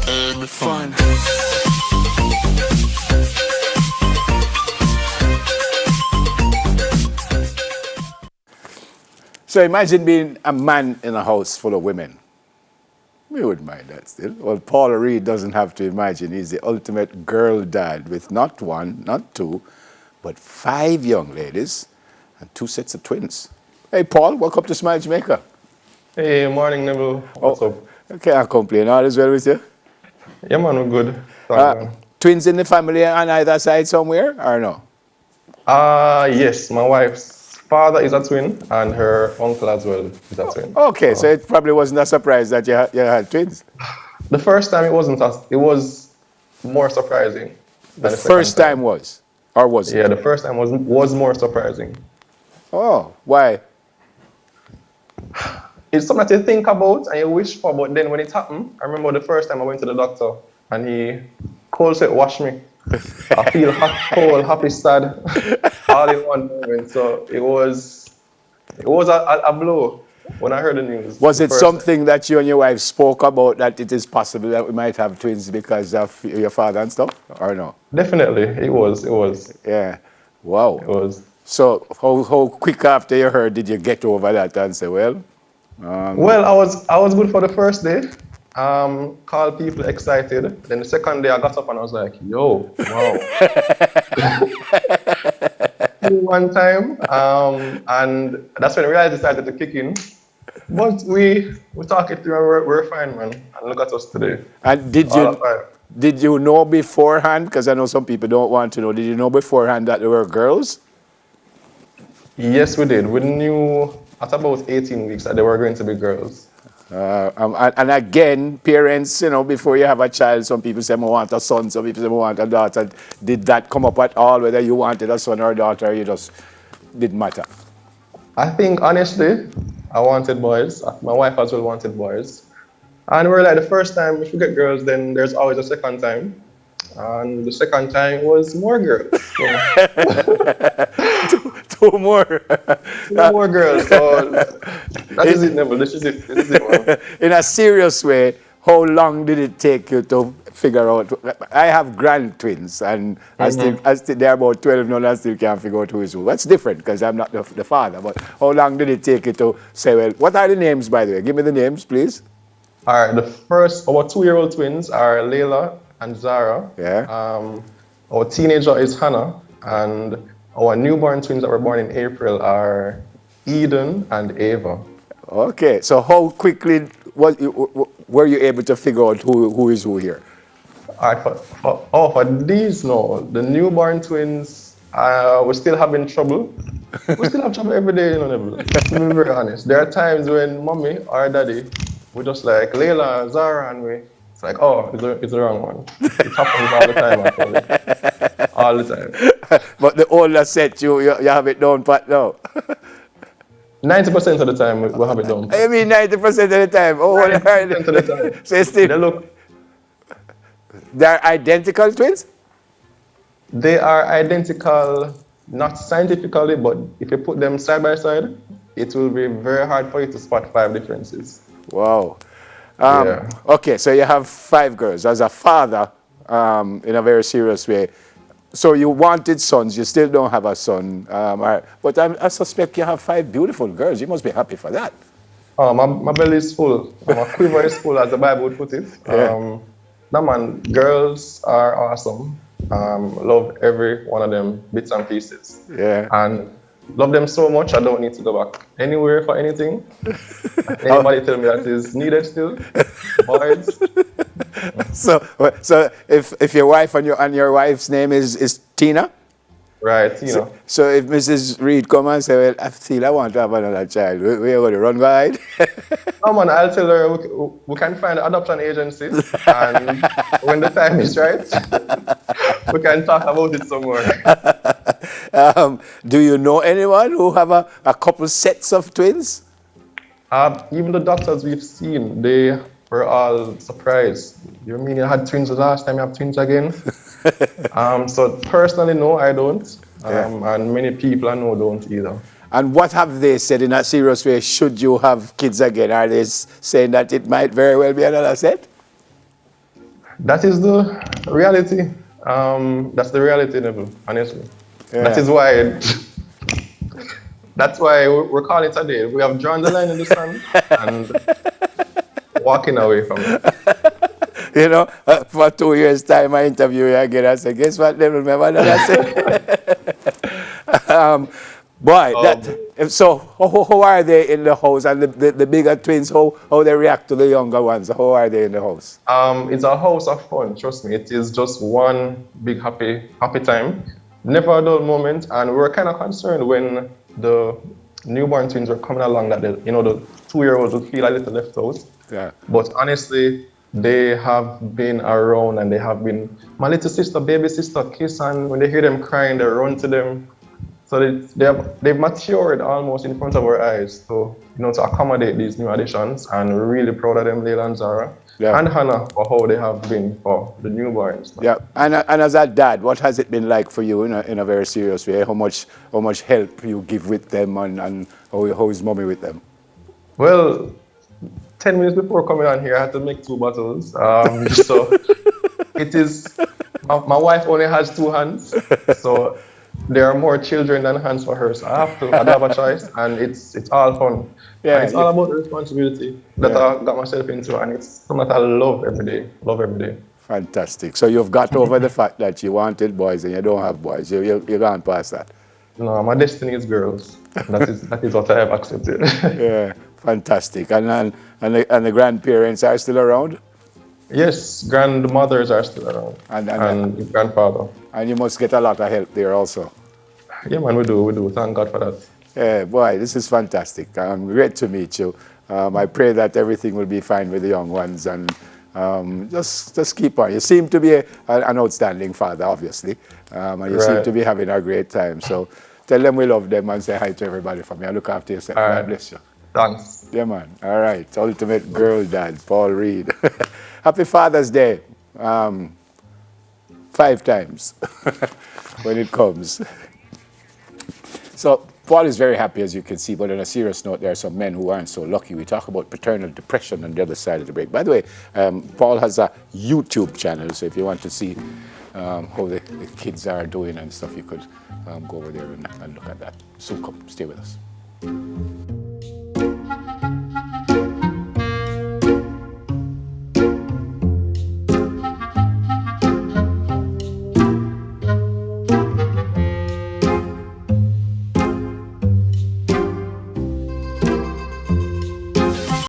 and fun. So imagine being a man in a house full of women. We wouldn't mind that still. Well, Paul Reid doesn't have to imagine. He's the ultimate girl dad with not one, not two, but 5 young ladies and 2 sets of twins. Hey, Paul, welcome to Smile Jamaica. Hey, morning, Neville. What's up? I can't complain. All is well with you? Yeah, man, we're good. Twins in the family on either side somewhere, or no? Yes, my wife's father is a twin, and her uncle as well is a twin. Okay, so it probably wasn't a surprise that you had twins. The first time it wasn't us. It was more surprising. The first time was, or was it? Yeah, the first time was more surprising. Oh, why? It's something that you think about and you wish for, but then when it happened, I remember the first time I went to the doctor and he cold sweat washed me. I feel hot, cold, happy, sad, all in one moment. So it was a blow when I heard the news. Was it something that you and your wife spoke about, that it is possible that we might have twins because of your father and stuff, or no? Definitely, it was. Yeah. Wow. It was. So how quick after you heard did you get over that and say, well? Well, I was good for the first day. Called people excited. Then the second day I got up and I was like, yo, wow. One time, and that's when reality started to kick in. But we talk it through and we're fine, man. And look at us today. And did you know beforehand? Because I know some people don't want to know. Did you know beforehand that they were girls? Yes, we did. We knew at about 18 weeks that they were going to be girls. And again, parents, before you have a child, some people say, I want a son, some people say, I want a daughter. Did that come up at all, whether you wanted a son or a daughter, or you just didn't matter? I think, honestly, I wanted boys. My wife as well wanted boys. And we're like, the first time, if you get girls, then there's always a second time. And the second time was more girls. So. Two more. Two more girls. So that is it, Neville. This is it, man. In a serious way, how long did it take you to figure out? I have grand twins, and I still they're about 12 now, and I still can't figure out who is who. That's different because I'm not the father. But how long did it take you to say, well, what are the names, by the way? Give me the names, please. All right, our 2-year-old twins are Layla and Zara. Yeah. Our teenager is Hannah, and our newborn twins that were born in April are Eden and Ava. Okay, so how quickly were you able to figure out who is who here? All right, for these, no, the newborn twins, we're still having trouble. We still have trouble every day, Neville. To be very honest. There are times when mommy or daddy, we just like Layla, Zara, and it's like, oh, it's the wrong one. It happens all the time, actually. All the time. But the older set, you have it down pat now. 90% of the time, we have it down. I mean 90% of the time. Oh, 90% of the time. So still, they're identical twins? They are identical, not scientifically, but if you put them side by side, it will be very hard for you to spot 5 differences. Wow. Yeah. Okay, so you have 5 girls. As a father, in a very serious way, so you wanted sons, you still don't have a son. But I suspect you have 5 beautiful girls. You must be happy for that. Oh, my belly is full. My quiver is full, as the Bible would put it. Yeah. No, man, girls are awesome. Love every one of them, bits and pieces. Yeah. And love them so much, I don't need to go back anywhere for anything. Anybody tell me that is needed still? Boys. So if your wife and your wife's name is Tina? Right, Tina. So if Mrs. Reid come and say, well, I want to have another child, we're going to run wide? No, man, I'll tell her we can find an adoption agency, and when the time is right, we can talk about it somewhere. Do you know anyone who have a couple sets of twins? Even the doctors we've seen, they were all surprised. You mean you had twins the last time, you have twins again? So personally, no, I don't. And many people I know don't either. And what have they said in a serious way, should you have kids again? Are they saying that it might very well be another set? That is the reality. That's the reality, Neville, honestly. That Yeah. is why that's why we're calling it a day. We have drawn the line in the sand and walking away from it. You know, for 2 years' time, I interview you again. I say, guess what, Neville? Remember that I said? Boy, Um, that. So, how are they in the house? And the bigger twins, how they react to the younger ones? How are they in the house? it's a house of fun, trust me. It is just one big happy time. Never a dull moment. And we were kind of concerned when the newborn twins were coming along that the 2-year-olds would feel a little left out. Yeah. But honestly, they have been around and they have been my little sister, baby sister, kiss, and when they hear them crying, they run to them. So they've matured almost in front of our eyes to accommodate these new additions, and we're really proud of them, Leila and Zara, Yeah. and Hannah, for how they have been for the newborns. Yeah, and as a dad, what has it been like for you in a very serious way? How much help you give with them, and how is mommy with them? Well, 10 minutes before coming on here, I had to make 2 bottles. So it is, my wife only has 2 hands, so there are more children than hands for her. So I do have a choice, and it's all fun. And Yeah, it's all about the responsibility that yeah, I got myself into, and it's something that I love every day. Love every day. fantastic. So you've got over the fact that you wanted boys and you don't have boys. You're gone past that. No, my destiny is girls. That is what I have accepted. Yeah, fantastic. And the grandparents are still around, Yes, grandmothers are still around, and and uh, and grandfather. and you must get a lot of help there also. Yeah, man, we do. Thank God for that. Yeah, boy, this is fantastic. Great to meet you. I pray that everything will be fine with the young ones, and just keep on. You seem to be an outstanding father, obviously, and you seem Right. to be having a great time. So tell them we love them and say hi to everybody from me. And look after yourself. All God right. bless you. Thanks. Yeah, man. All right. Ultimate girl dad, Paul Reid. Happy Father's Day. 5 times when it comes. So Paul is very happy, as you can see, but on a serious note, there are some men who aren't so lucky. We talk about paternal depression on the other side of the break. By the way, Paul has a YouTube channel, so if you want to see how the kids are doing and stuff, you could go over there and look at that. So come, stay with us.